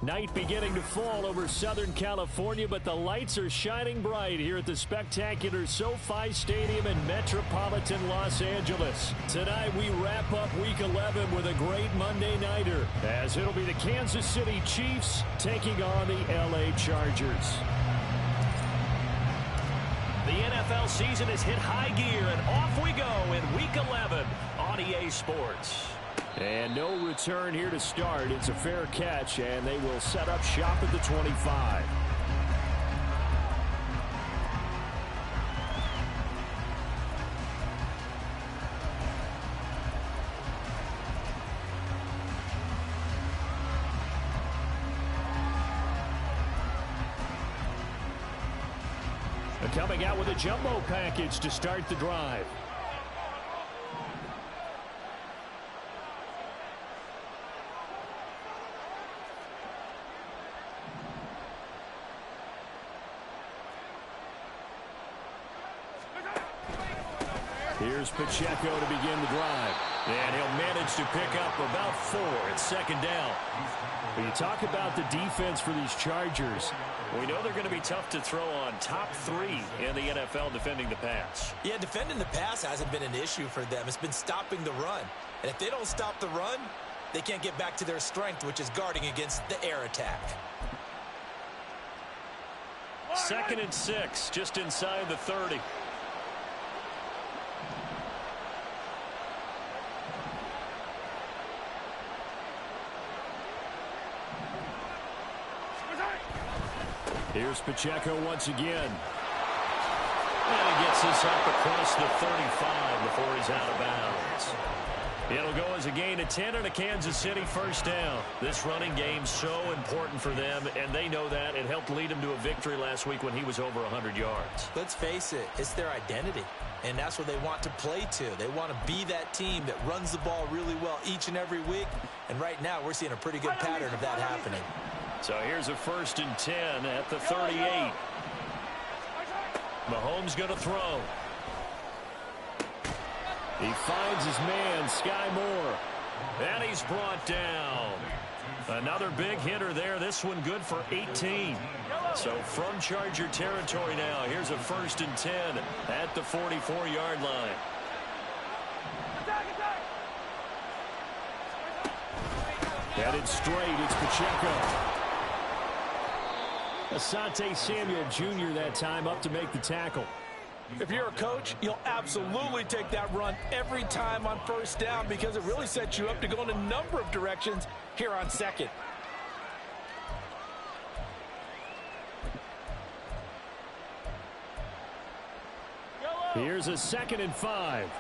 Night beginning to fall over Southern California, but the lights are shining bright here at the spectacular SoFi Stadium in metropolitan Los Angeles. Tonight we wrap up Week 11 with a great Monday nighter, as it'll be the Kansas City Chiefs taking on the LA Chargers. The NFL season has hit high gear, and off we go in Week 11 on EA Sports. And no return here to start. It's a fair catch, and they will set up shop at the 25. And coming out with a jumbo package to start the drive. Here's Pacheco to begin the drive. And he'll manage to pick up about 4 at second down. When you talk about the defense for these Chargers, we know they're going to be tough to throw on. Top 3 in the NFL defending the pass. Yeah, defending the pass hasn't been an issue for them. It's been stopping the run. And if they don't stop the run, they can't get back to their strength, which is guarding against the air attack. 2nd and 6, just inside the 30. Here's Pacheco once again. And he gets this up across the 35 before he's out of bounds. It'll go as a gain of 10 and a Kansas City first down. This running game's so important for them, and they know that. It helped lead them to a victory last week when he was over 100 yards. Let's face it, it's their identity, and that's what they want to play to. They want to be that team that runs the ball really well each and every week, and right now we're seeing a pretty good pattern of that happening. So here's a 1st and 10 at the 38. Mahomes going to throw. He finds his man, Sky Moore. And he's brought down. Another big hitter there. This one good for 18. So from Charger territory now, here's a 1st and 10 at the 44-yard line. Headed straight, it's Pacheco. Asante Samuel Jr. that time up to make the tackle. If you're a coach, you'll absolutely take that run every time on first down because it really sets you up to go in a number of directions here on 2nd. Here's a 2nd and 5.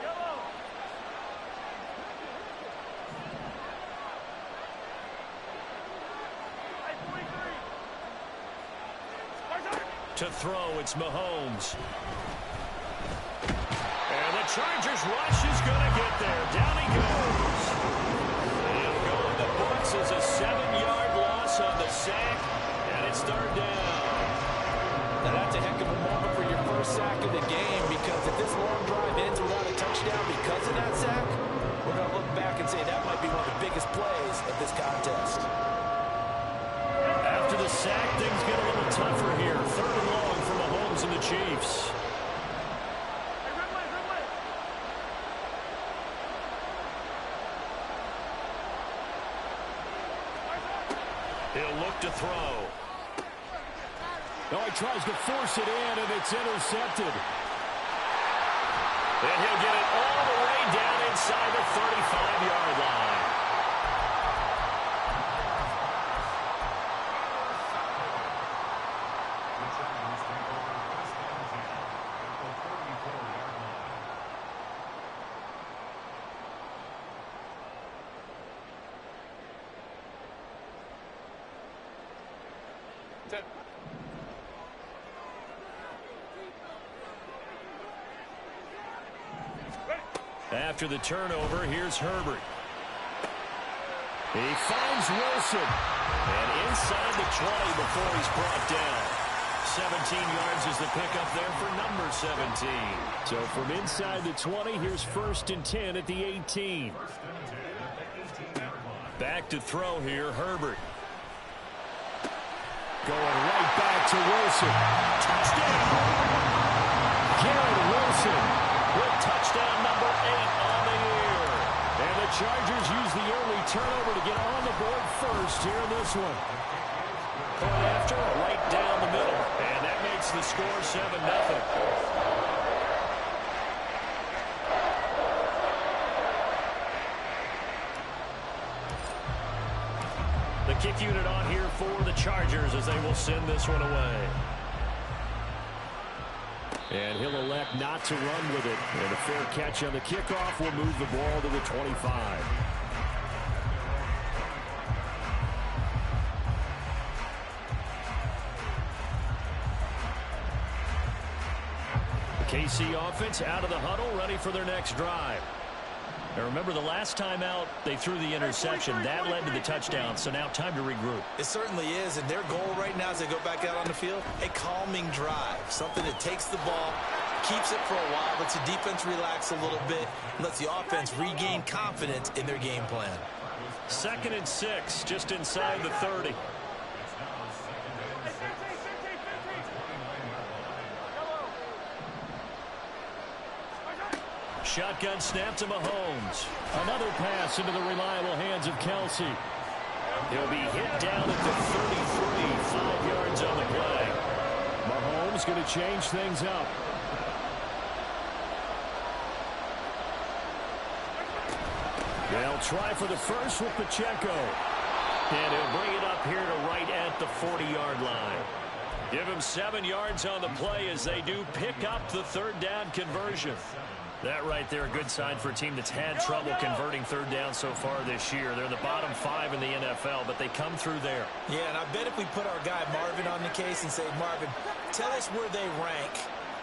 To throw, it's Mahomes. And the Chargers rush is going to get there. Down he goes. He'll go in the books as a 7-yard loss on the sack, and it's 3rd down. Now that's a heck of a moment for your first sack of the game, because if this long drive ends without a touchdown because of that sack, we're going to look back and say that might be one of the biggest plays of this contest. After the sack, things get a little tougher here. 3rd and long for Mahomes and the Chiefs. He'll look to throw. Oh, he tries to force it in, and it's intercepted. And he'll get it all the way down inside the 35-yard line. After the turnover, here's Herbert. He finds Wilson. And inside the 20 before he's brought down. 17 yards is the pickup there for number 17. So from inside the 20, here's 1st and 10 at the 18. Back to throw here, Herbert. Going right back to Wilson. Touchdown! Garrett Wilson with touchdown number 8 on the year. And the Chargers use the early turnover to get on the board first here in this one. Point after, right down the middle. And that makes the score 7-0. The kick unit on here for the Chargers as they will send this one away. And he'll elect not to run with it. And a fair catch on the kickoff will move the ball to the 25. The KC offense out of the huddle, ready for their next drive. Now remember, the last time out, they threw the interception. That led to the touchdown, so now time to regroup. It certainly is, and their goal right now as they go back out on the field, a calming drive. Something that takes the ball, keeps it for a while, lets the defense relax a little bit, and lets the offense regain confidence in their game plan. 2nd and 6, just inside the 30. Shotgun snap to Mahomes. Another pass into the reliable hands of Kelsey. He'll be hit down at the 33, 5 yards on the play. Mahomes going to change things up. They'll try for the first with Pacheco. And he'll bring it up here to right at the 40-yard line. Give him 7 yards on the play as they do pick up the 3rd down conversion. That right there, a good sign for a team that's had trouble converting 3rd down so far this year. They're the bottom 5 in the NFL, but they come through there. Yeah, and I bet if we put our guy Marvin on the case and say, Marvin, tell us where they rank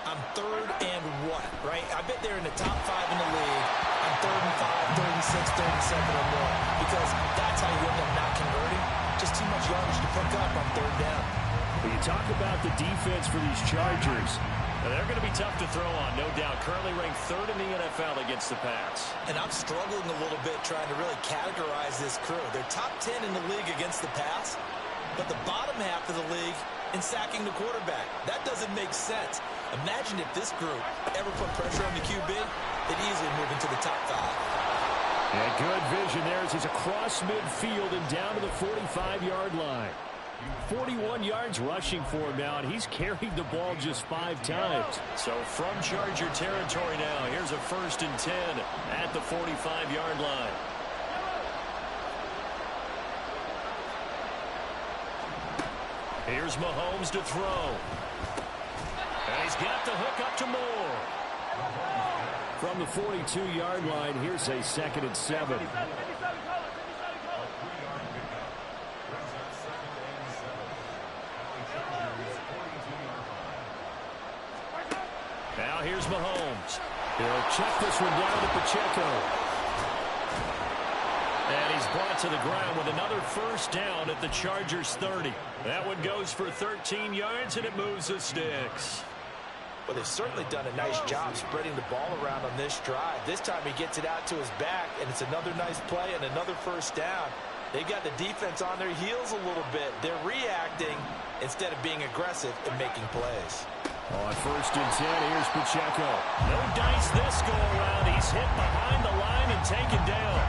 on 3rd and what, right? I bet they're in the top 5 in the league on 3rd and 5, 3rd and 6, 3rd and 7 or more, because that's how you end up not converting. Just too much yardage to pick up on 3rd down. When you talk about the defense for these Chargers, now, they're going to be tough to throw on, no doubt. Currently ranked 3rd in the NFL against the pass. And I'm struggling a little bit trying to really categorize this crew. They're top 10 in the league against the pass, but the bottom half of the league in sacking the quarterback. That doesn't make sense. Imagine if this group ever put pressure on the QB, they'd easily move into the top 5. And good vision there as he's across midfield and down to the 45-yard line. 41 yards rushing for him now, and he's carried the ball just 5 times. So from Charger territory now, here's a 1st and 10 at the 45-yard line. Here's Mahomes to throw. And he's got the hook up to Moore. From the 42-yard line, here's a 2nd and 7. Now here's Mahomes. He'll check this one down to Pacheco. And he's brought to the ground with another 1st down at the Chargers 30. That one goes for 13 yards, and it moves the sticks. Well, they've certainly done a nice job spreading the ball around on this drive. This time he gets it out to his back, and it's another nice play and another 1st down. They've got the defense on their heels a little bit. They're reacting instead of being aggressive and making plays. On 1st and 10, here's Pacheco. No dice this go around. He's hit behind the line and taken down.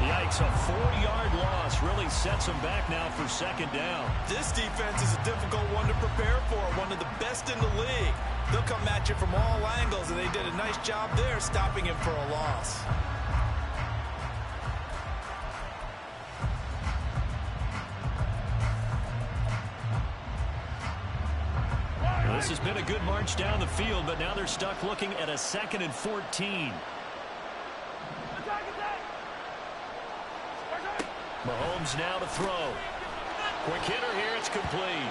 Yikes, a 4-yard loss really sets him back now for 2nd down. This defense is a difficult one to prepare for, one of the best in the league. They'll come at you from all angles, and they did a nice job there stopping him for a loss. This has been a good march down the field, but now they're stuck looking at a 2nd and 14. Mahomes now to throw. Quick hitter here, it's complete.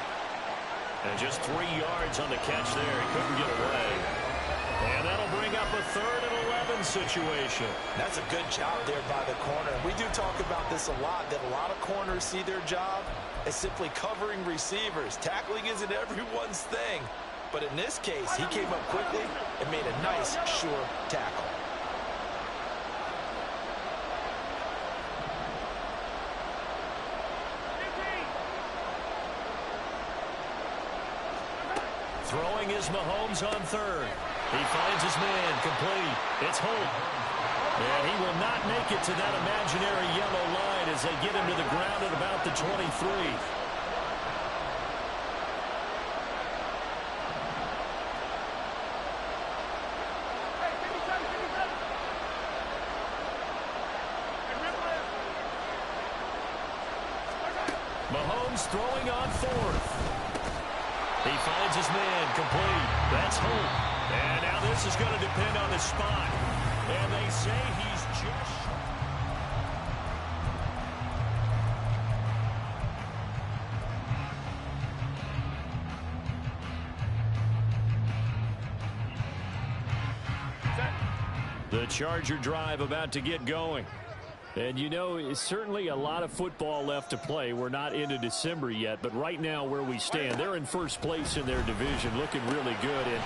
And just 3 yards on the catch there. He couldn't get away. And that'll bring up a 3rd and 11 situation. That's a good job there by the corner. We do talk about this a lot, that a lot of corners see their job as simply covering receivers. Tackling isn't everyone's thing. But in this case, he came up quickly and made a nice, sure tackle. Throwing is Mahomes on third. He finds his man, complete. It's Holt. And he will not make it to that imaginary yellow line as they get him to the ground at about the 23. Mahomes throwing on fourth. He finds his man, complete. That's Holt. And now this is going to depend on the spot. And they say he's just... The Charger drive about to get going. And, you know, it's certainly a lot of football left to play. We're not into December yet, but right now where we stand, they're in first place in their division, looking really good. And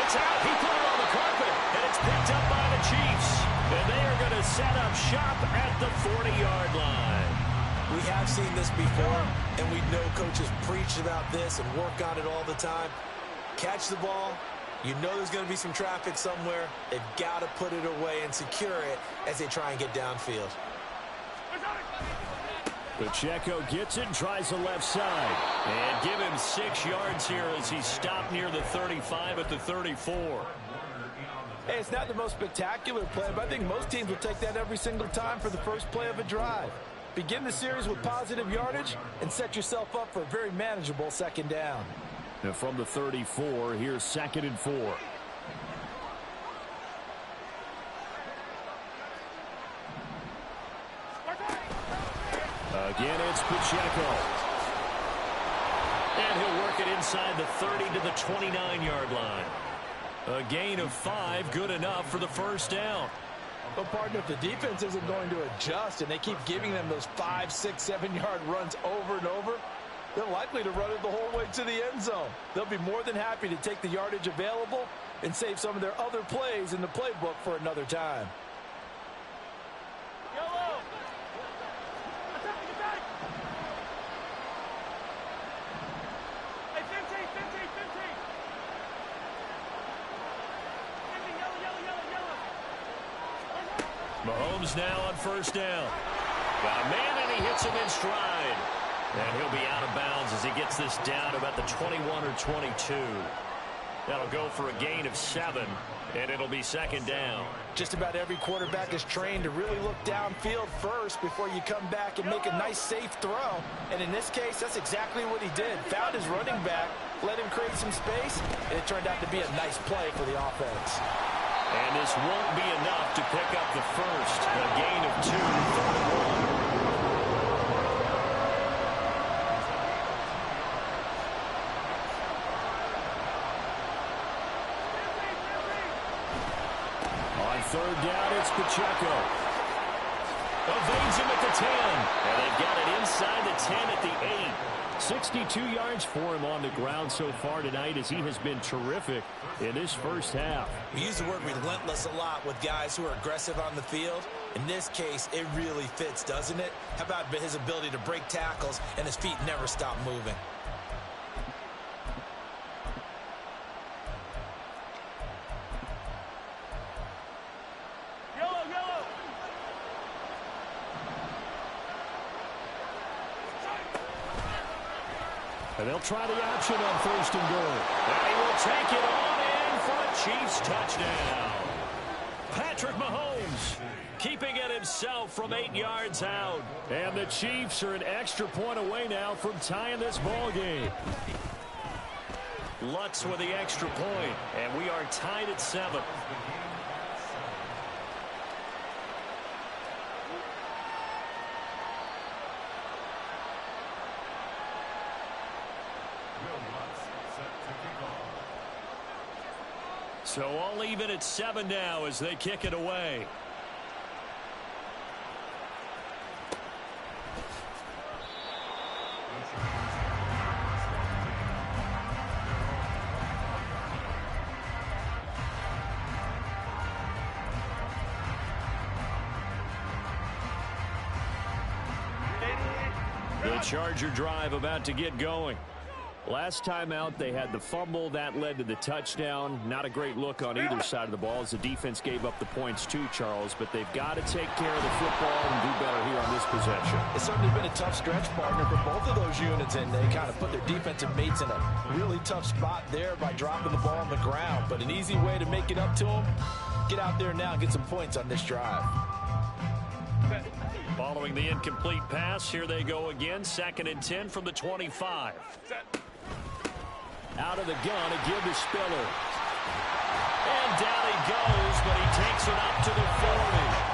it's out. He put it on the carpet, and it's picked up by the Chiefs. And they are going to set up shop at the 40-yard line. We have seen this before, and we know coaches preach about this and work on it all the time. Catch the ball. You know there's going to be some traffic somewhere. They've got to put it away and secure it as they try and get downfield. Pacheco gets it and tries the left side. And give him 6 yards here as he stopped near the 35 at the 34. Hey, it's not the most spectacular play, but I think most teams will take that every single time for the first play of a drive. Begin the series with positive yardage and set yourself up for a very manageable second down. Now from the 34, here's 2nd and 4. Again, it's Pacheco. And he'll work it inside the 30 to the 29-yard line. A gain of 5, good enough for the first down. But, partner, if the defense isn't going to adjust and they keep giving them those 5, 6, 7-yard runs over and over, they're likely to run it the whole way to the end zone. They'll be more than happy to take the yardage available and save some of their other plays in the playbook for another time. Mahomes now on first down. Got a man, and he hits him in stride. And he'll be out of bounds as he gets this down to about the 21 or 22. That'll go for a gain of 7, and it'll be second down. Just about every quarterback is trained to really look downfield first before you come back and make a nice, safe throw. And in this case, that's exactly what he did. Found his running back, let him create some space, and it turned out to be a nice play for the offense. And this won't be enough to pick up the first. A gain of 2, 3rd and 1. Third down, it's Pacheco. Evades him at the 10. And they've got it inside the 10 at the 8. 62 yards for him on the ground so far tonight as he has been terrific in this first half. We use the word relentless a lot with guys who are aggressive on the field. In this case, it really fits, doesn't it? How about his ability to break tackles and his feet never stop moving? And they'll try the option on 1st and goal. And he will take it on in for a Chiefs touchdown. Patrick Mahomes keeping it himself from 8 yards out. And the Chiefs are an extra point away now from tying this ball game. Lutz with the extra point, and we are tied at 7. So all even at 7 now as they kick it away. The Charger drive about to get going. Last time out, they had the fumble. That led to the touchdown. Not a great look on either side of the ball as the defense gave up the points too, Charles. But they've got to take care of the football and do better here on this possession. It's certainly been a tough stretch, partner, for both of those units, and they kind of put their defensive mates in a really tough spot there by dropping the ball on the ground. But an easy way to make it up to them, get out there now and get some points on this drive. Following the incomplete pass, here they go again. 2nd and 10 from the 25. Out of the gun, a give to Spiller. And down he goes, but he takes it up to the 40.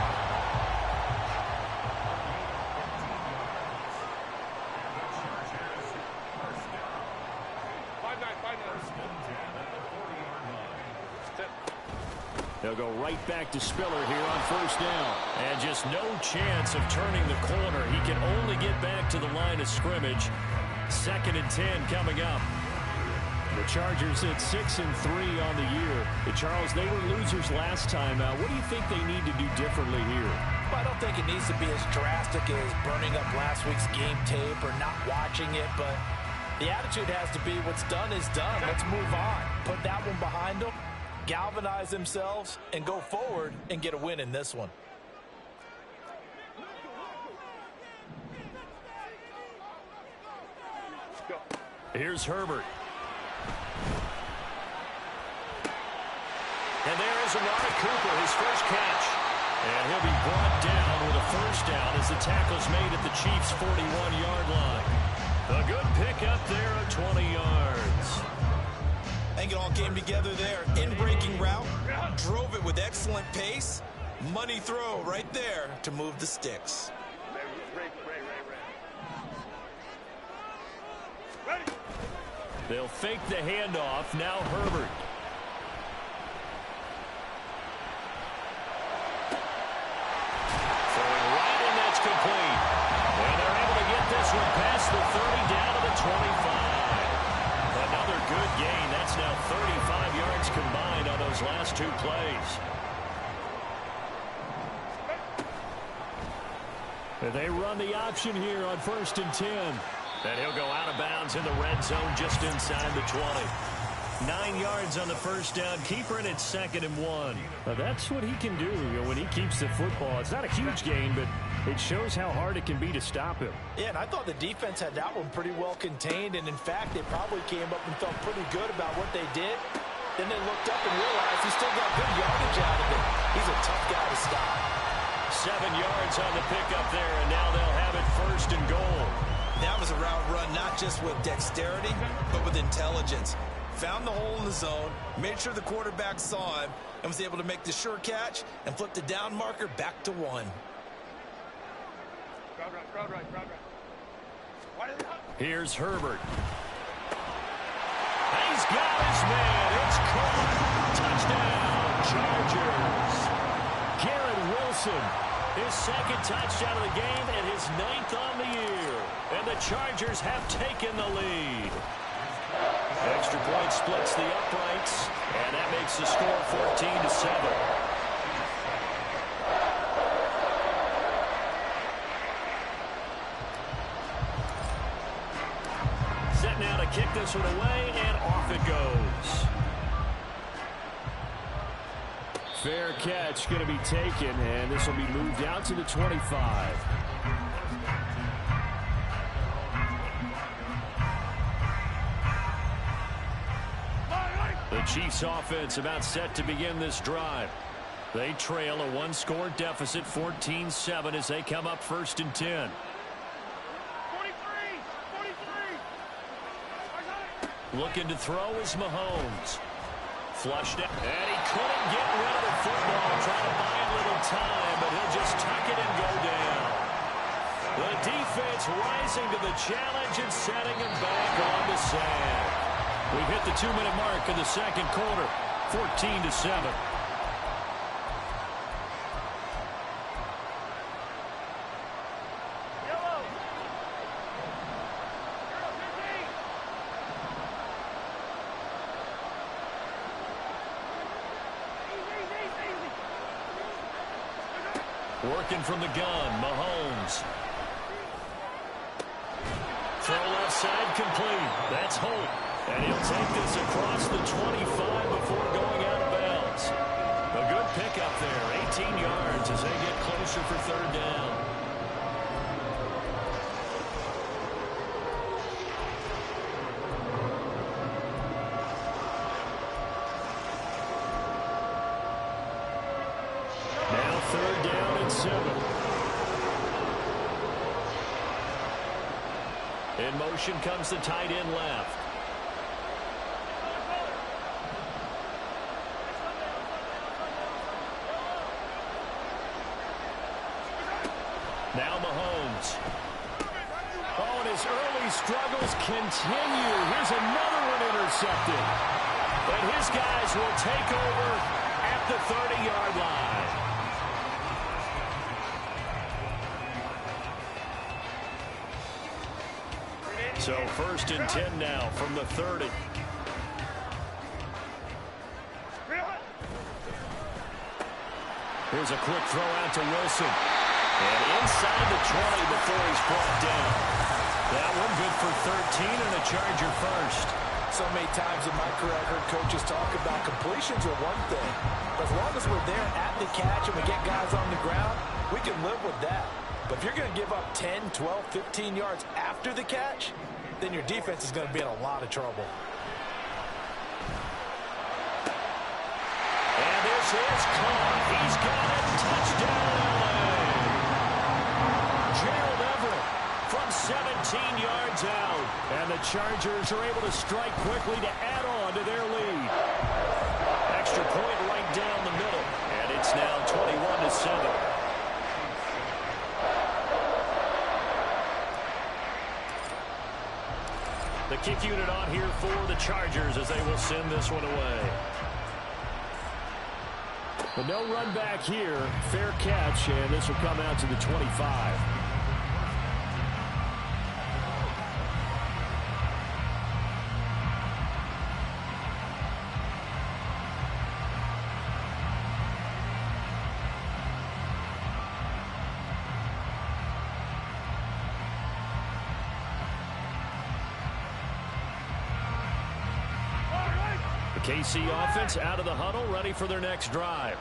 They'll go right back to Spiller here on 1st down. And just no chance of turning the corner. He can only get back to the line of scrimmage. 2nd and 10 coming up. The Chargers at 6-3 on the year. Charles, they were losers last time out. What do you think they need to do differently here? Well, I don't think it needs to be as drastic as burning up last week's game tape or not watching it, but the attitude has to be what's done is done. Let's move on. Put that one behind them, galvanize themselves, and go forward and get a win in this one. Here's Herbert. And there is Amari Cooper, his first catch. And he'll be brought down with a 1st down as the tackle's made at the Chiefs' 41-yard line. A good pickup there of 20 yards. I think it all came together there. In-breaking route, drove it with excellent pace. Money throw right there to move the sticks. They'll fake the handoff. Now Herbert. Throwing right, and that's complete. And they're able to get this one past the 30 down to the 25. Another good gain. That's now 35 yards combined on those last 2 plays. They run the option here on 1st and 10. And he'll go out of bounds in the red zone just inside the 20. 9 yards on the 1st down. Keeper it at 2nd and 1. Now that's what he can do, when he keeps the football. It's not a huge gain, but it shows how hard it can be to stop him. Yeah, and I thought the defense had that one pretty well contained, and in fact, they probably came up and felt pretty good about what they did. Then they looked up and realized he still got good yardage out of it. He's a tough guy to stop. 7 yards on the pickup there, and now they'll have it 1st and goal. That was a route run not just with dexterity, but with intelligence. Found the hole in the zone, made sure the quarterback saw him, and was able to make the sure catch and flip the down marker back to 1. Here's Herbert. He's got his man. It's caught. Touchdown, Chargers. Garrett Wilson. His 2nd touchdown of the game and his 9th on the year. And the Chargers have taken the lead. Extra point splits the uprights, and that makes the score 14-7. Set now to kick this one away, and off it goes. Fair catch going to be taken, and this will be moved out to the 25. The Chiefs offense about set to begin this drive. They trail a 1-score deficit, 14-7, as they come up 1st and 10. Looking to throw is Mahomes. Flushed out. And he couldn't get rid of the football. Trying to buy a little time, but he'll just tuck it and go down. The defense rising to the challenge and setting him back on the sand. We've hit the 2-minute mark of the 2nd quarter. 14-7. Working from the gun, Mahomes. Throw left side complete. That's Holt. And he'll take this across the 25 before going out of bounds. A good pickup there. 18 yards as they get closer for third down. Now third down and 7. In motion comes the tight end left. Now Mahomes. Oh, and his early struggles continue. Here's another one intercepted. And his guys will take over at the 30-yard line. So first and 10 now from the 30. Here's a quick throw out to Wilson. And inside the 20 before he's brought down. That one good for 13 and a Charger first. So many times in my career I've heard coaches talk about completions are one thing. But as long as we're there at the catch and we get guys on the ground, we can live with that. But if you're going to give up 10, 12, 15 yards after the catch, then your defense is going to be in a lot of trouble. And this is caught. He's got it. Touchdown, LA. Gerald Everett from 17 yards out. And the Chargers are able to strike quickly to add on to their lead. Extra point right down the middle. And it's now 21-7. The kick unit on here for the Chargers as they will send this one away. But no run back here. Fair catch, and this will come out to the 25. KC offense out of the huddle, ready for their next drive.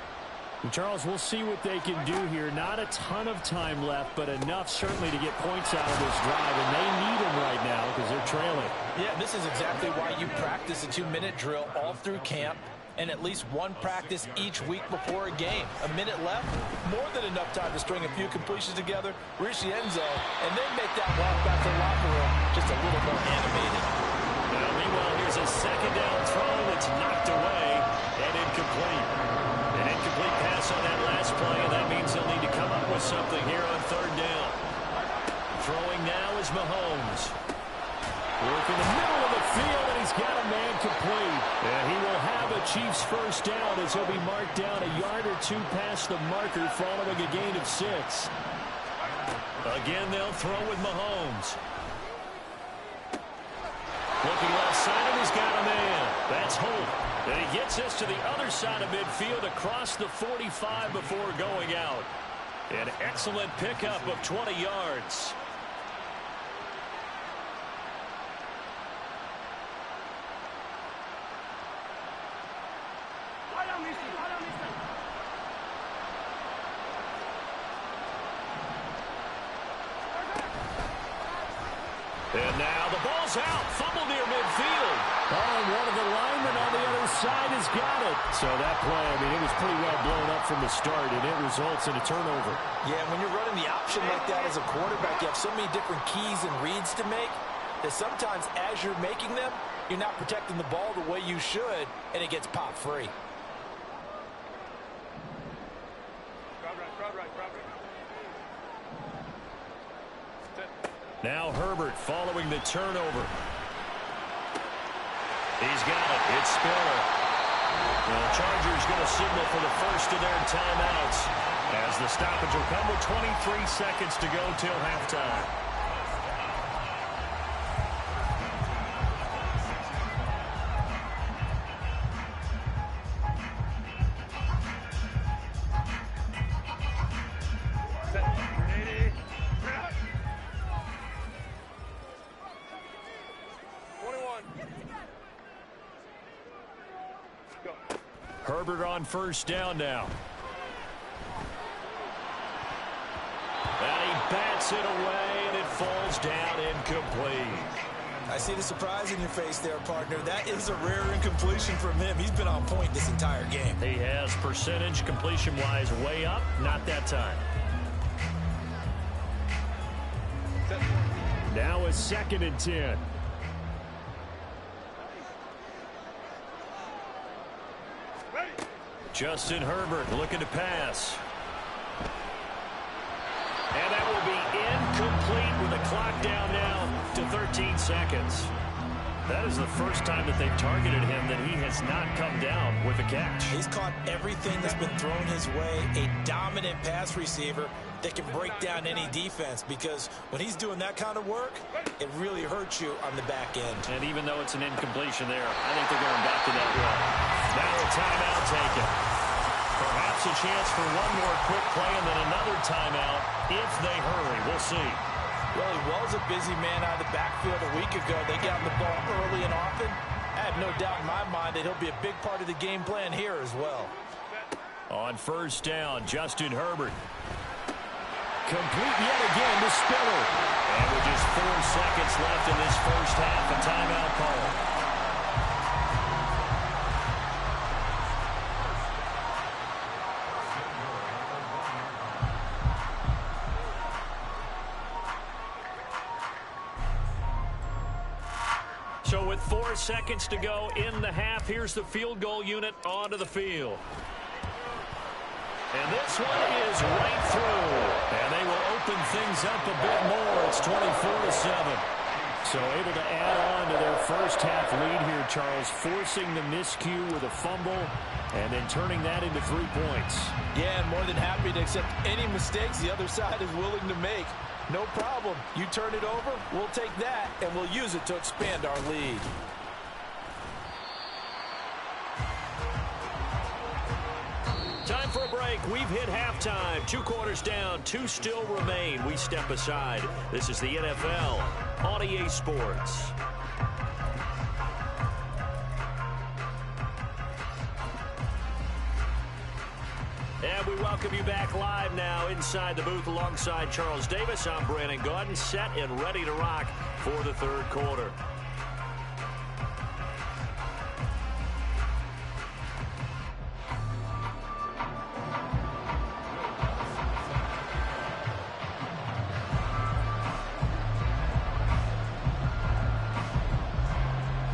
And Charles, we'll see what they can do here. Not a ton of time left, but enough certainly to get points out of this drive, and they need them right now because they're trailing. Yeah, this is exactly why you practice a 2-minute drill all through camp and at least one practice each week before a game. A minute left, more than enough time to string a few completions together, reach the end zone, and then make that walk back to the locker room just a little more animated. Now, meanwhile, here's a second down throw that's knocked away and incomplete. An incomplete pass on that last play, and that means they'll need to come up with something here on third down. Throwing now is Mahomes. Working the middle of the field, and he's got a man complete. And he will have a Chiefs first down as he'll be marked down a yard or two past the marker following a gain of 6. Again, they'll throw with Mahomes. Looking left side, and he's got a man. That's Holt. And he gets this to the other side of midfield across the 45 before going out. An excellent pickup of 20 yards. And now the ball's out. Fumble near midfield. Oh, and one of the linemen on the other side has got it. So that play, I mean, it was pretty well blown up from the start, and it results in a turnover. Yeah, when you're running the option like that as a quarterback, you have so many different keys and reads to make that sometimes as you're making them, you're not protecting the ball the way you should, and it gets popped free. Now Herbert following the turnover. He's got it. It's Spiller. The Chargers going to signal for the first of their timeouts as the stoppage will come with 23 seconds to go till halftime. Herbert on first down now. And he bats it away, and it falls down incomplete. I see the surprise in your face there, partner. That is a rare incompletion from him. He's been on point this entire game. He has percentage completion-wise way up. Not that time. Now a 2nd and 10. Justin Herbert looking to pass. And that will be incomplete with the clock down now to 13 seconds. That is the first time that they've targeted him that he has not come down with a catch. He's caught everything that's been thrown his way. A dominant pass receiver that can break down any defense, because when he's doing that kind of work, it really hurts you on the back end. And even though it's an incompletion there, I think they're going back to that run. Now a timeout taken. Perhaps a chance for one more quick play and then another timeout if they hurry. We'll see. Well, he was a busy man out of the backfield a week ago. They got him the ball early and often. I have no doubt in my mind that he'll be a big part of the game plan here as well. On first down, Justin Herbert. Complete yet again to Spiller. And with just 4 seconds left in this first half, a timeout call. So with 4 seconds to go in the half, here's the field goal unit onto the field. And this one is right through. And they will open things up a bit more. It's 24-7. So able to add on to their first half lead here, Charles, forcing the miscue with a fumble and then turning that into 3 points. Yeah, and more than happy to accept any mistakes the other side is willing to make. No problem. You turn it over, we'll take that, and we'll use it to expand our lead. Time for a break. We've hit halftime. 2 quarters down, 2 still remain. We step aside. This is the NFL on EA Sports. And we welcome you back live now inside the booth alongside Charles Davis. I'm Brandon Gaudin, set and ready to rock for the 3rd quarter.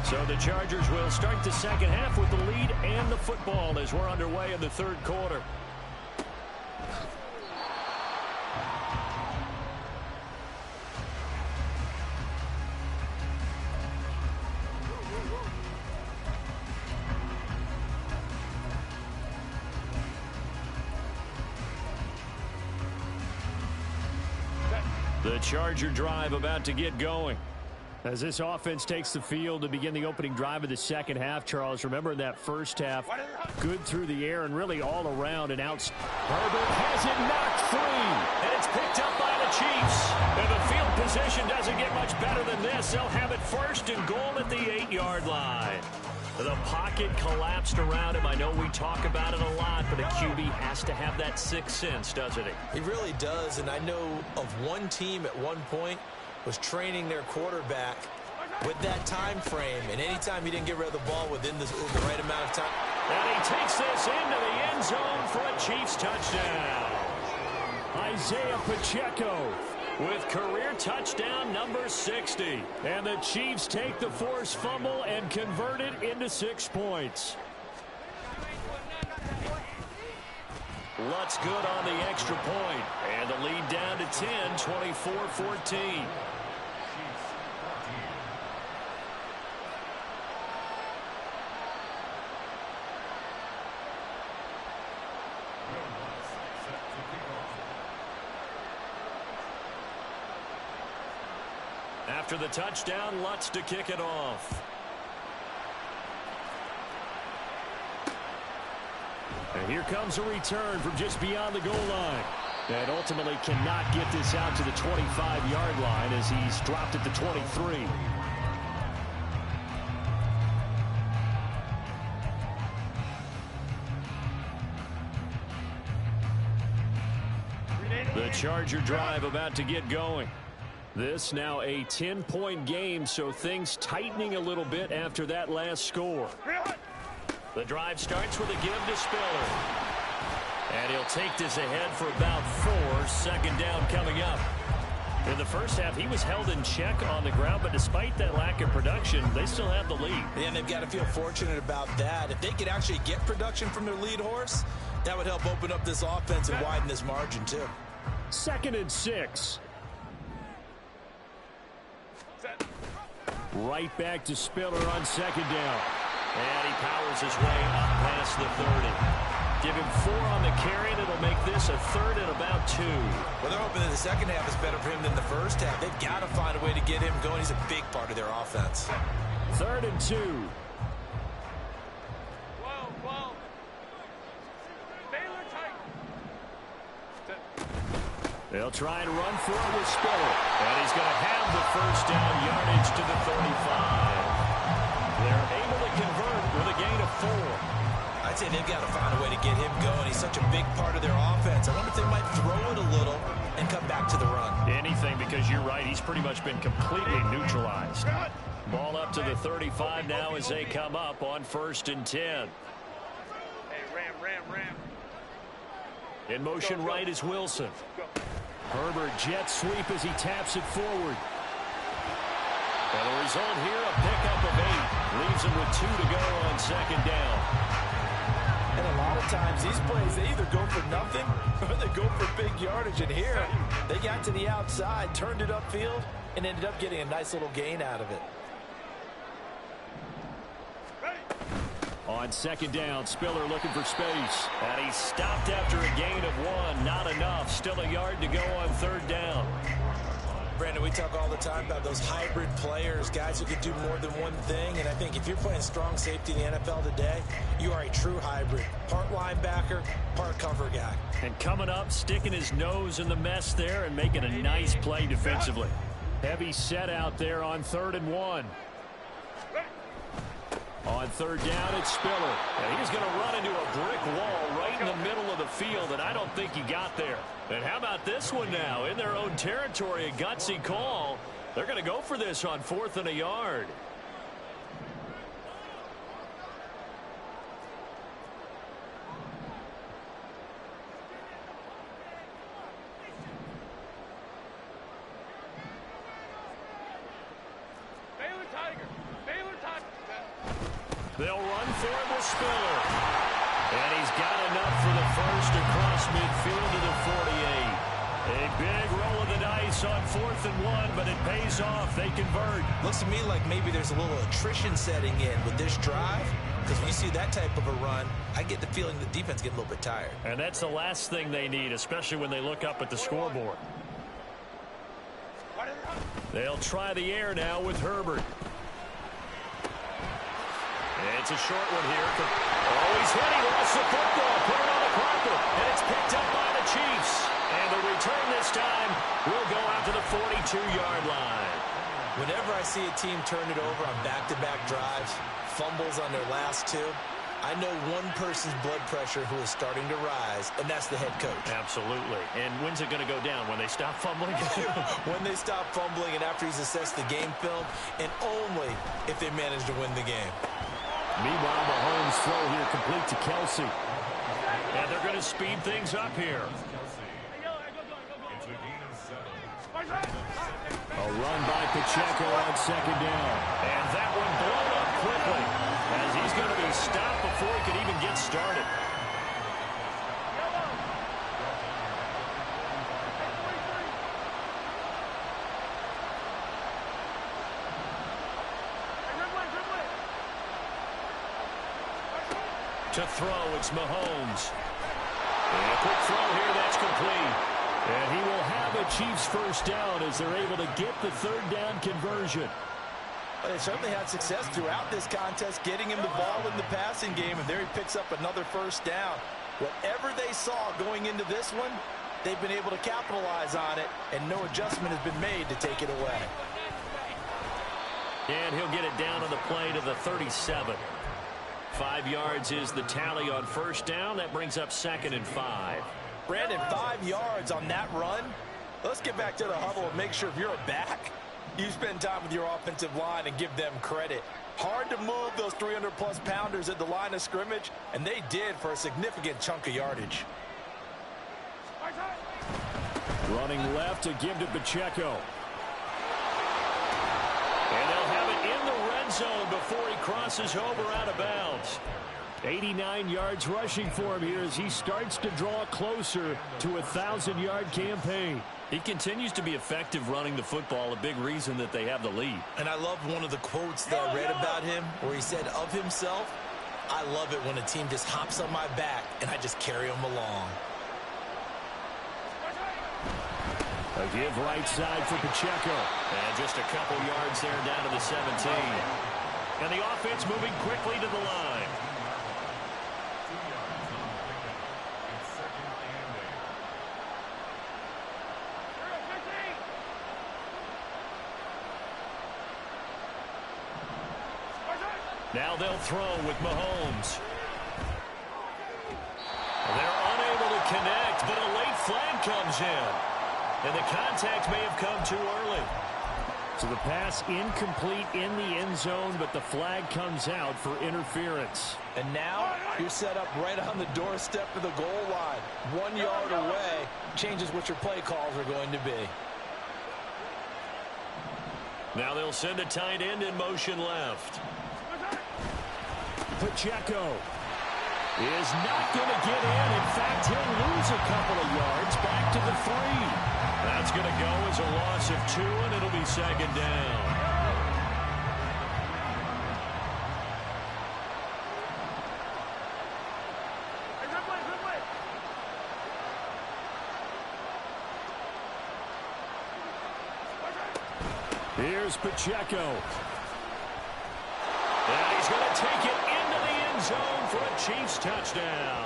So the Chargers will start the second half with the lead and the football as we're underway in the 3rd quarter. The Charger drive about to get going. As this offense takes the field to begin the opening drive of the second half, Charles, remember in that first half, good through the air and really all around and out. Herbert has it knocked free, and it's picked up by the Chiefs. And the field position doesn't get much better than this. They'll have it 1st and goal at the 8-yard line. The pocket collapsed around him. I know we talk about it a lot, but a QB has to have that 6th sense, doesn't he? He really does, and I know of one team at one point was training their quarterback with that time frame, and anytime he didn't get rid of the ball within the right amount of time. And he takes this into the end zone for a Chiefs touchdown. Isaiah Pacheco with career touchdown number 60. And the Chiefs take the forced fumble and convert it into 6 points. Lutz good on the extra point. And the lead down to 10, 24-14. After the touchdown, Lutz to kick it off. And here comes a return from just beyond the goal line. And ultimately cannot get this out to the 25-yard line as he's dropped at the 23. The Charger drive about to get going. This now a 10-point game, so things tightening a little bit after that last score. The drive starts with a give to Spiller. And he'll take this ahead for about 4. Second down coming up. In the first half, he was held in check on the ground, but despite that lack of production, they still have the lead. And they've got to feel fortunate about that. If they could actually get production from their lead horse, that would help open up this offense and widen this margin too. 2nd and 6. Right back to Spiller on 2nd down. And he powers his way up past the 30. Give him 4 on the carry, and it'll make this a 3rd and about 2. Well, they're hoping that the second half is better for him than the first half. They've got to find a way to get him going. He's a big part of their offense. 3rd and 2. They'll try and run for it with Spiller. And he's going to have the first down yardage to the 35. They're able to convert with a gain of 4. I'd say they've got to find a way to get him going. He's such a big part of their offense. I wonder if they might throw it a little and come back to the run. Anything, because you're right. He's pretty much been completely neutralized. Ball up to the 35 now as they come up on 1st and 10. Hey, Ram. In motion right is Wilson. Herbert jet sweep as he taps it forward. And the result here, a pickup of 8. Leaves him with 2 to go on 2nd down. And a lot of times these plays, they either go for nothing or they go for big yardage. And here, they got to the outside, turned it upfield, and ended up getting a nice little gain out of it. On 2nd down, Spiller looking for space. And he stopped after a gain of 1. Not enough. Still a yard to go on 3rd down. Brandon, we talk all the time about those hybrid players, guys who can do more than one thing. And I think if you're playing strong safety in the NFL today, you are a true hybrid. Part linebacker, part cover guy. And coming up, sticking his nose in the mess there and making a nice play defensively. Heavy set out there on 3rd and 1. On 3rd down, it's Spiller. And he's going to run into a brick wall right in the middle of the field, and I don't think he got there. And how about this one now? In their own territory, a gutsy call. They're going to go for this on 4th and a yard. They'll run for it with Spiller. And he's got enough for the first across midfield to the 48. A big roll of the dice on 4th and 1, but it pays off. They convert. Looks to me like maybe there's a little attrition setting in with this drive. Because when you see that type of a run, I get the feeling the defense get a little bit tired. And that's the last thing they need, especially when they look up at the scoreboard. They'll try the air now with Herbert. It's a short one here. He's hit. He lost the football. Put it on the carpet. And it's picked up by the Chiefs. And the return this time will go out to the 42-yard line. Whenever I see a team turn it over on back-to-back drives, fumbles on their last 2, I know one person's blood pressure who is starting to rise, and that's the head coach. Absolutely. And when's it going to go down? When they stop fumbling? When they stop fumbling and after he's assessed the game film, and only if they manage to win the game. Meanwhile, Mahomes' throw here complete to Kelsey. And they're going to speed things up here. A run by Pacheco on 2nd down. And that one blown up quickly as he's going to be stopped before he can even get started. To throw, it's Mahomes. And a quick throw here, that's complete. And he will have a Chiefs first down as they're able to get the 3rd down conversion. But they certainly had success throughout this contest, getting him the ball in the passing game, and there he picks up another first down. Whatever they saw going into this one, they've been able to capitalize on it, and no adjustment has been made to take it away. And he'll get it down on the play to the 37. 5 yards is the tally on first down. That brings up 2nd and 5. Brandon, 5 yards on that run. Let's get back to the huddle and make sure if you're a back, you spend time with your offensive line and give them credit. Hard to move those 300-plus pounders at the line of scrimmage, and they did for a significant chunk of yardage. Running left to give to Pacheco. And they'll have it in the red zone before he crosses over out of bounds. 89 yards rushing for him here as he starts to draw closer to a 1,000-yard campaign. He continues to be effective running the football, a big reason that they have the lead. And I love one of the quotes that I read about him where he said of himself, I love it when a team just hops on my back and I just carry them along. A give right side for Pacheco. And just a couple yards there down to the 17. And the offense moving quickly to the line. Now they'll throw with Mahomes. They're unable to connect, but a late flag comes in. And the contact may have come too early. So the pass incomplete in the end zone, but the flag comes out for interference. And now you're set up right on the doorstep of the goal line. 1 yard away changes what your play calls are going to be. Now they'll send a tight end in motion left. Pacheco is not going to get in. In fact, he'll lose a couple of yards back to the 3. That's going to go as a loss of 2, and it'll be second down. Here's Pacheco. And he's going to take it into the end zone for a Chiefs touchdown.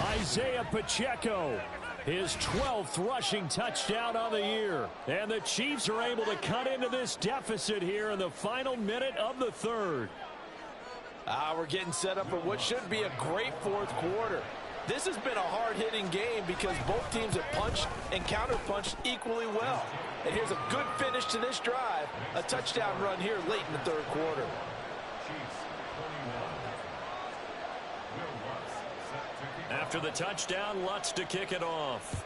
Isaiah Pacheco, his 12th rushing touchdown on the year. And the Chiefs are able to cut into this deficit here in the final minute of the third. We're getting set up for what should be a great fourth quarter. This has been a hard-hitting game because both teams have punched and counterpunched equally well. And here's a good finish to this drive. A touchdown run here late in the third quarter. After the touchdown, Lutz to kick it off.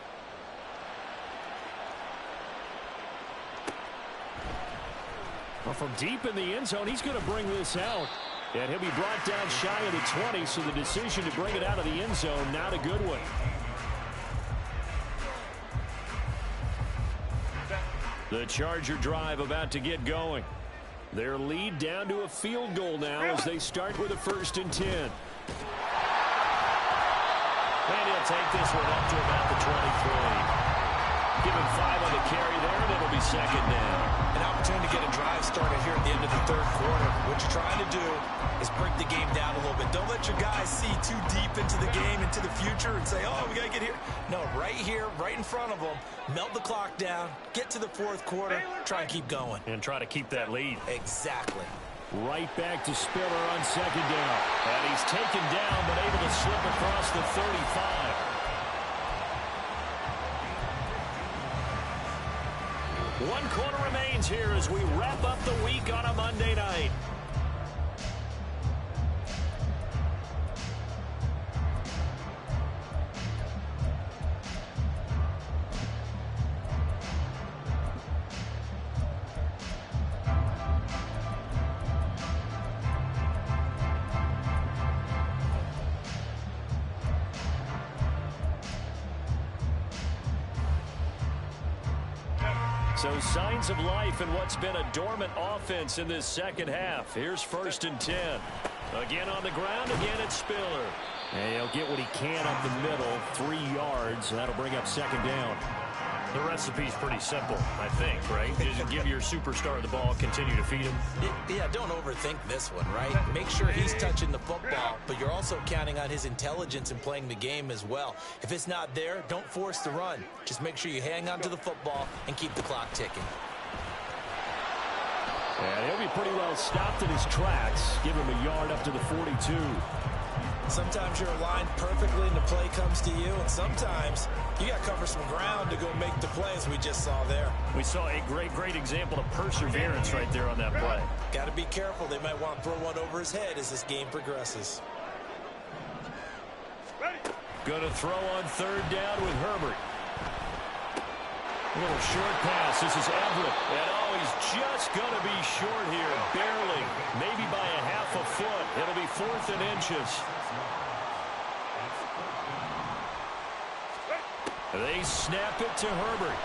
Well, from deep in the end zone, he's going to bring this out. And he'll be brought down shy of the 20, so the decision to bring it out of the end zone, not a good one. The Charger drive about to get going. Their lead down to a field goal now as they start with a 1st and 10. And he'll take this one up to about the 23. Give him 5 on the carry there, and it'll be second down. An opportunity to get a drive started here at the end of the third quarter. What you're trying to do is break the game down a little bit. Don't let your guys see too deep into the game, into the future, and say, oh, we got to get here. No, right here, right in front of them, melt the clock down, get to the fourth quarter, try and keep going. And try to keep that lead. Exactly. Right back to Spiller on second down. And he's taken down, but able to slip across the 35. One quarter remains here as we wrap up the week on a Monday night. So signs of life in what's been a dormant offense in this second half. Here's 1st and 10. Again on the ground, again it's Spiller. And he'll get what he can up the middle, 3 yards. That'll bring up second down. The recipe's pretty simple, I think, right? Just give your superstar the ball, continue to feed him. Yeah, don't overthink this one, right? Make sure he's touching the football, but you're also counting on his intelligence in playing the game as well. If it's not there, don't force the run. Just make sure you hang on to the football and keep the clock ticking. And he'll be pretty well stopped in his tracks. Give him a yard up to the 42. Sometimes you're aligned perfectly and the play comes to you, and sometimes you got to cover some ground to go make the play, as we just saw there. We saw a great example of perseverance right there on that play. Got to be careful. They might want to throw one over his head as this game progresses. Going to throw on third down with Herbert. A little short pass. This is Everett. And oh, he's just going to be short here. Barely. Maybe by a half a foot. It'll be 4th and inches. They snap it to Herbert.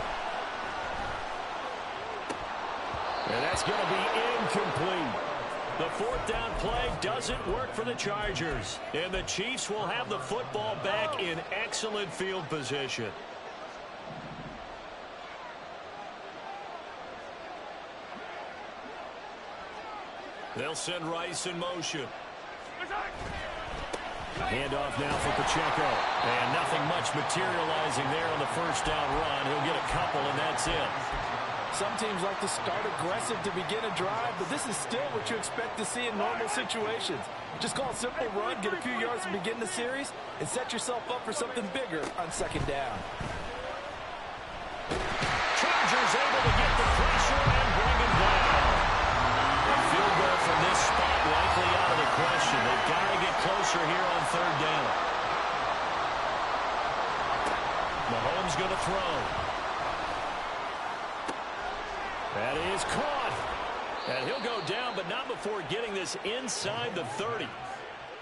And that's going to be incomplete. The 4th down play doesn't work for the Chargers. And the Chiefs will have the football back in excellent field position. They'll send Rice in motion. Handoff now for Pacheco. And nothing much materializing there on the first down run. He'll get a couple, and that's it. Some teams like to start aggressive to begin a drive, but this is still what you expect to see in normal situations. Just call a simple run, get a few yards to begin the series, and set yourself up for something bigger on second down. Chargers able to get the pressure and bring him down. A field goal from this spot likely out of the question. They've got to get closer here on third down. Mahomes going to throw. That is caught. And he'll go down, but not before getting this inside the 30.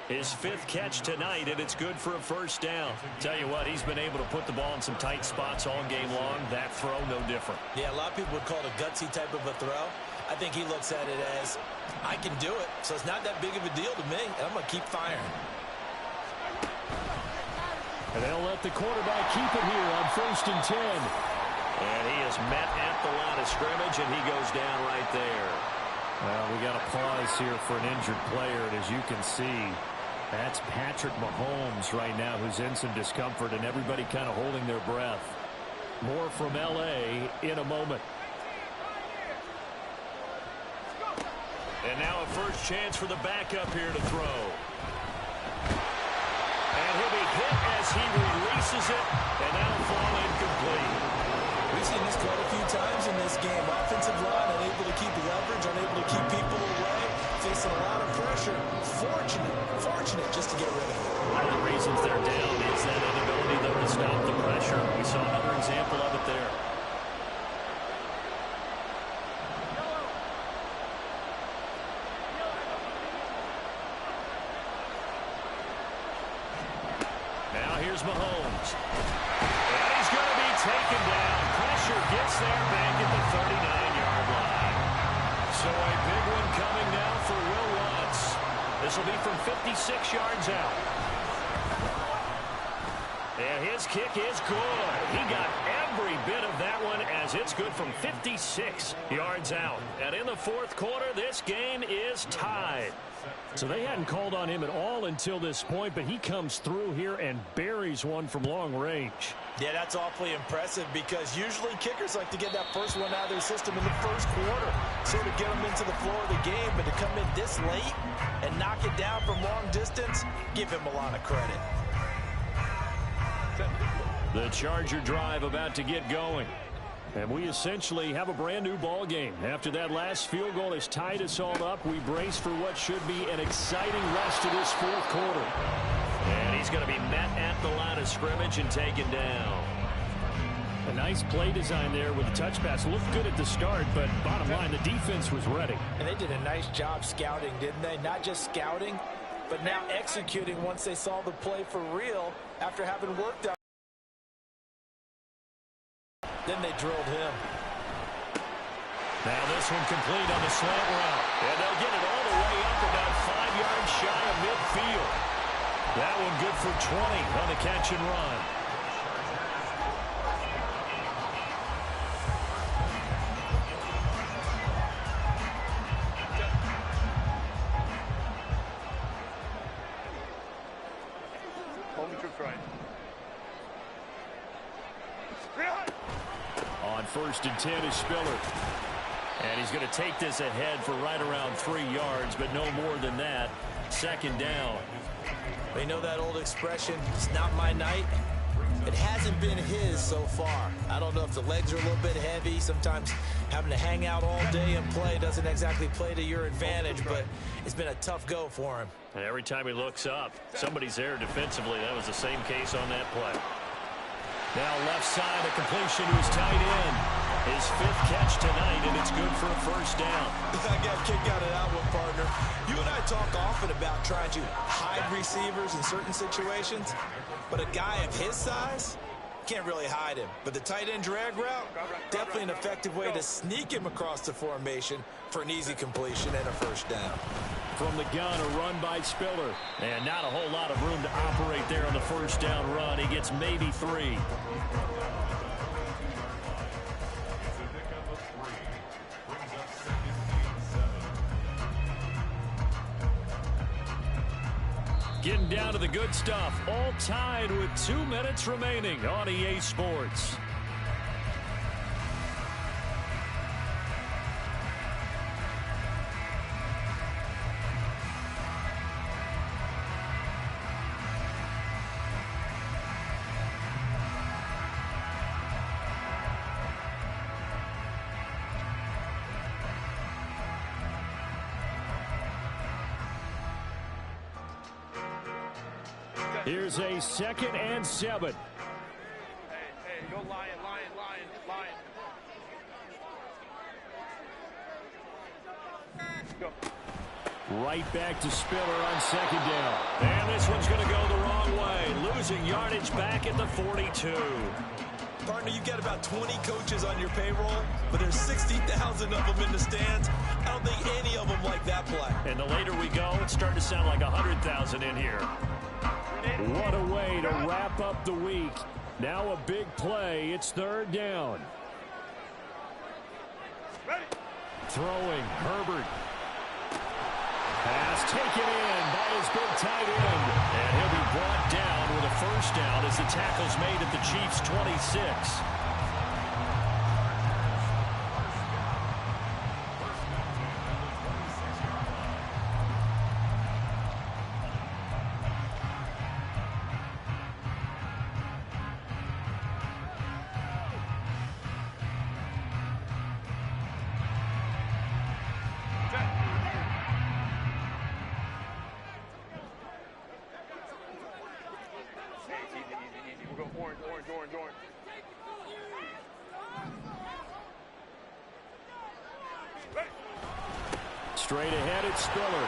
His 5th catch tonight, and it's good for a first down. Tell you what, he's been able to put the ball in some tight spots all game long. That throw, no different. Yeah, a lot of people would call it a gutsy type of a throw. I think he looks at it as, I can do it, so it's not that big of a deal to me, and I'm going to keep firing. And they'll let the quarterback keep it here on 1st and 10. And he is met at the line of scrimmage, and he goes down right there. Well, we got a pause here for an injured player, and as you can see, that's Patrick Mahomes right now who's in some discomfort, and everybody kind of holding their breath. More from L.A. in a moment. And now a first chance for the backup here to throw. And he'll be hit as he releases it, and that'll fall incomplete. We've seen this quite a few times in this game. Offensive line unable to keep leverage, unable to keep people away, facing a lot of pressure. Fortunate just to get rid of it. One of the reasons they're down is that inability, though, to stop the pressure. We saw another example of it there. Now here's Mahomes. And he's going to be taken down. Pressure gets there back at the 39-yard line. So a big one coming now for Will Lutz. This will be from 56 yards out. And his kick is good. He got every bit of that one as it's good from 56 yards out. And in the 4th quarter, this game is tied. So they hadn't called on him at all until this point, but he comes through here and buries one from long range. Yeah, that's awfully impressive because usually kickers like to get that first one out of their system in the first quarter, sort of get them into the flow of the game, but to come in this late and knock it down from long distance, give him a lot of credit. The Charger drive about to get going. And we essentially have a brand new ball game. After that last field goal has tied us all up, we brace for what should be an exciting rest of this 4th quarter. And he's going to be met at the line of scrimmage and taken down. A nice play design there with the touch pass. Looked good at the start, but bottom line, the defense was ready. And they did a nice job scouting, didn't they? Not just scouting, but now executing once they saw the play for real after having worked out. Then they drilled him. Now this one complete on the slant route. And they'll get it all the way up about 5 yards shy of midfield. That one good for 20 on the catch and run. On 1st and 10 is Spiller. And he's going to take this ahead for right around 3 yards, but no more than that. Second down. You know that old expression, it's not my night? It hasn't been his so far. I don't know if the legs are a little bit heavy. Sometimes having to hang out all day and play doesn't exactly play to your advantage, but it's been a tough go for him. And every time he looks up, somebody's there defensively. That was the same case on that play. Now left side, a completion to his tight end. His 5th catch tonight, and it's good for a first down. I got a kick out of that one, partner. You and I talk often about trying to hide receivers in certain situations, but a guy of his size can't really hide him. But the tight end drag route, definitely an effective way to sneak him across the formation for an easy completion and a first down. From the gun, a run by Spiller. And not a whole lot of room to operate there on the first down run. He gets maybe 3. Getting down to the good stuff. All tied with 2 minutes remaining on EA Sports. Here's a 2nd and 7. Hey, go Lion. Go. Right back to Spiller on 2nd down. And this one's going to go the wrong way. Losing yardage back at the 42. Partner, you've got about 20 coaches on your payroll, but there's 60,000 of them in the stands. I don't think any of them like that play. And the later we go, it's starting to sound like 100,000 in here. What a way to wrap up the week. Now a big play. It's 3rd down. Throwing, Herbert. Pass taken in by his big tight end. And he'll be brought down with a first down as the tackle's made at the Chiefs' 26. We'll go orange. Straight ahead, it's Spiller.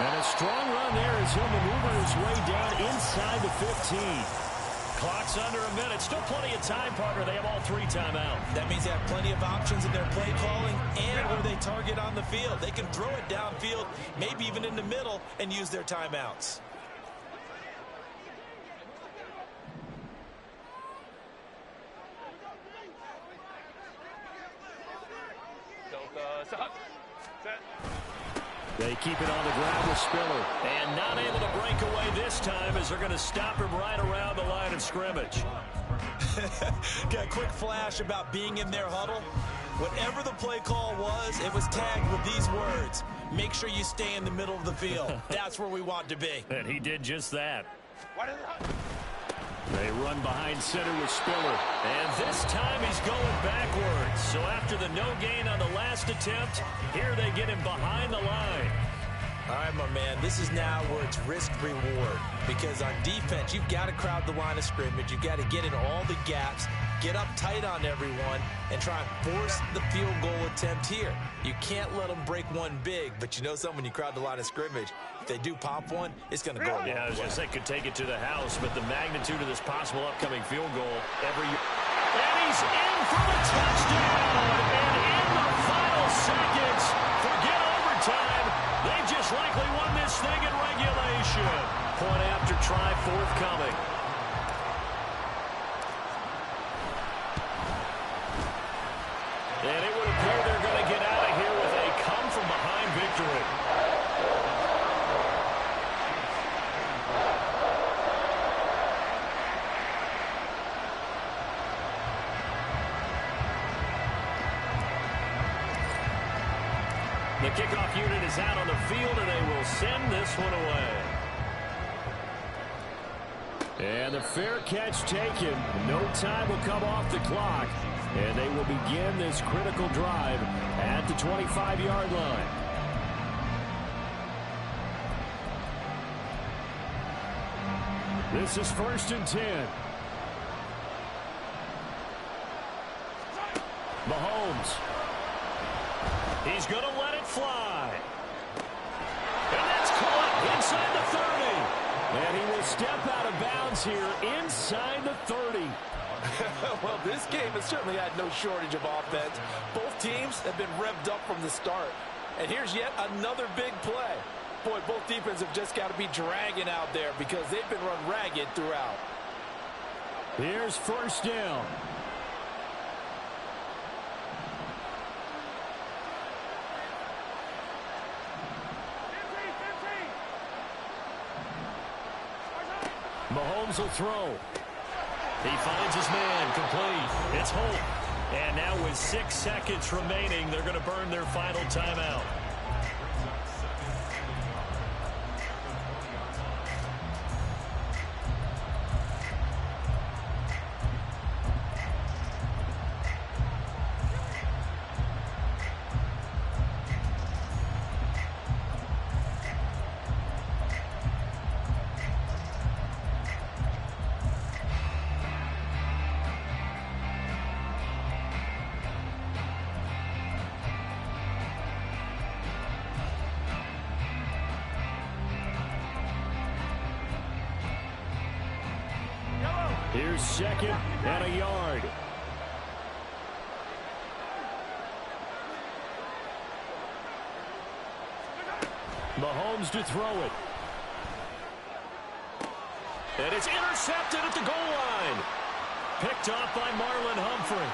And a strong run there as he'll maneuver his way down inside the 15. Clock's under a minute. Still plenty of time, partner. They have all 3 timeouts. That means they have plenty of options in their play calling and where they target on the field. They can throw it downfield, maybe even in the middle, and use their timeouts. They keep it on the ground with Spiller. And not able to break away this time as they're going to stop him right around the line of scrimmage. Got a quick flash about being in their huddle. Whatever the play call was, it was tagged with these words. Make sure you stay in the middle of the field. That's where we want to be. And he did just that. They run behind center with Spiller. And this time he's going backwards. So after the no gain on the last attempt, here they get him behind the line. All right, my man, this is now where it's risk-reward. Because on defense, you've got to crowd the line of scrimmage. You've got to get in all the gaps, get up tight on everyone, and try and force the field goal attempt here. You can't let them break one big, but you know something, when you crowd the line of scrimmage, if they do pop one, it's going to go a long way. Yeah, I was going to say, could take it to the house, but the magnitude of this possible upcoming field goal every year. And he's in for the touchdown! And in the final seconds, forget overtime, they just likely won this thing in regulation. Point after try forthcoming. And it would appear they're going to get out of here with a come-from-behind victory. The kickoff unit is out on the field, and they will send this this one away. And the fair catch taken. No time will come off the clock. And they will begin this critical drive at the 25-yard line. This is 1st and 10. Mahomes. He's going to let it fly. And that's caught inside the 30. And he will step out of bounds here inside the 30. Well, this game has certainly had no shortage of offense. Both teams have been revved up from the start. And here's yet another big play. Boy, both defenses have just got to be dragging out there because they've been run ragged throughout. Here's 1st down. Mahomes will throw. He finds his man, complete. It's Holt. And now with 6 seconds remaining, they're going to burn their final timeout. Here's 2nd and a yard. Mahomes to throw it. And it's intercepted at the goal line. Picked off by Marlon Humphrey.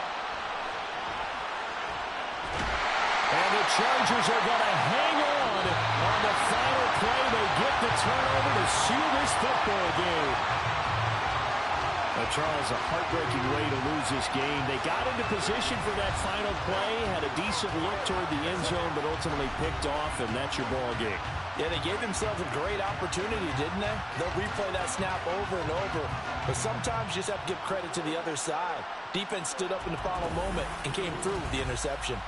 And the Chargers are going to hang on the final play. They get the turnover to seal this football game. Charles, a heartbreaking way to lose this game. They got into position for that final play, had a decent look toward the end zone, but ultimately picked off, and that's your ball game. Yeah, they gave themselves a great opportunity, didn't they? They'll replay that snap over and over. But sometimes you just have to give credit to the other side. Defense stood up in the final moment and came through with the interception.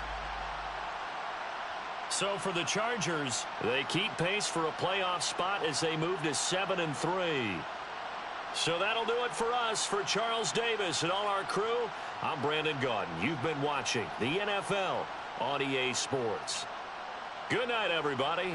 So for the Chargers, they keep pace for a playoff spot as they move to 7-3. So that'll do it for us. For Charles Davis and all our crew, I'm Brandon Gaudin. You've been watching the NFL on EA Sports. Good night, everybody.